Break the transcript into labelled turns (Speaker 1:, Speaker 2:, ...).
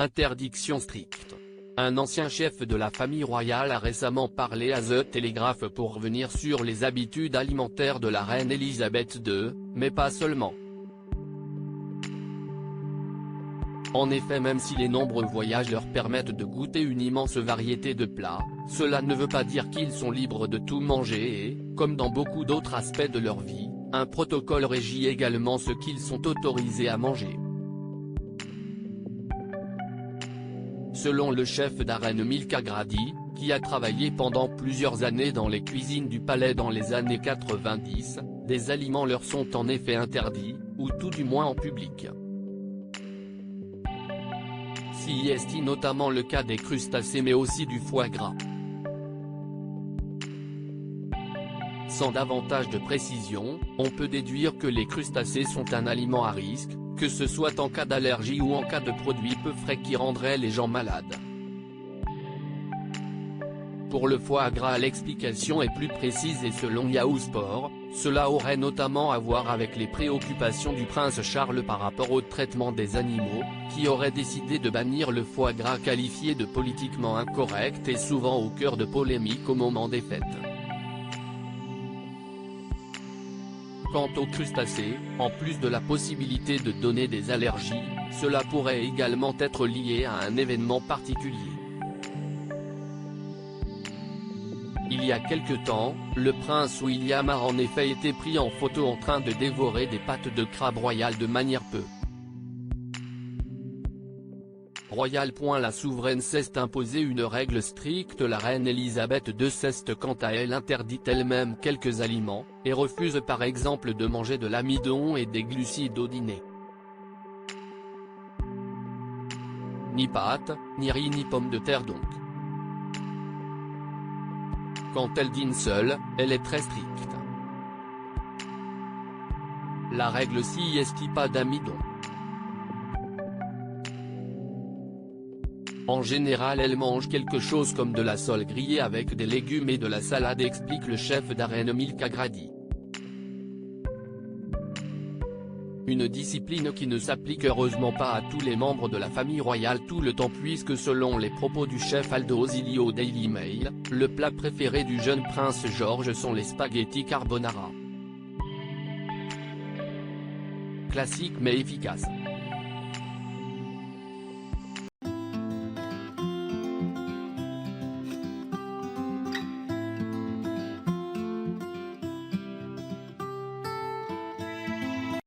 Speaker 1: Interdiction stricte. Un ancien chef de la famille royale a récemment parlé à The Telegraph pour revenir sur les habitudes alimentaires de la reine Elisabeth II, mais pas seulement. En effet, même si les nombreux voyages leur permettent de goûter une immense variété de plats, cela ne veut pas dire qu'ils sont libres de tout manger et, comme dans beaucoup d'autres aspects de leur vie, un protocole régit également ce qu'ils sont autorisés à manger. Selon le chef d'Arène Milka Grady, qui a travaillé pendant plusieurs années dans les cuisines du palais dans les années 90, des aliments leur sont en effet interdits, ou tout du moins en public. C'est notamment le cas des crustacés mais aussi du foie gras. Sans davantage de précision, on peut déduire que les crustacés sont un aliment à risque, que ce soit en cas d'allergie ou en cas de produits peu frais qui rendraient les gens malades. Pour le foie gras, l'explication est plus précise et selon Yahoo Sport, cela aurait notamment à voir avec les préoccupations du prince Charles par rapport au traitement des animaux, qui aurait décidé de bannir le foie gras qualifié de politiquement incorrect et souvent au cœur de polémiques au moment des fêtes. Quant aux crustacés, en plus de la possibilité de donner des allergies, cela pourrait également être lié à un événement particulier. Il y a quelque temps, le prince William a en effet été pris en photo en train de dévorer des pattes de crabe royal de manière peu royale. La souveraine s'est imposée une règle stricte. La reine Elisabeth II s'est quant à elle interdit elle-même quelques aliments, et refuse par exemple de manger de l'amidon et des glucides au dîner. Ni pâtes, ni riz ni pommes de terre donc. Quand elle dîne seule, elle est très stricte. La règle c'est pas d'amidon. En général elle mange quelque chose comme de la sole grillée avec des légumes et de la salade, explique le chef d'Arène Milka Grady. Une discipline qui ne s'applique heureusement pas à tous les membres de la famille royale tout le temps puisque selon les propos du chef Aldo Osilio au Daily Mail, le plat préféré du jeune prince George sont les spaghettis carbonara. Classique mais efficace.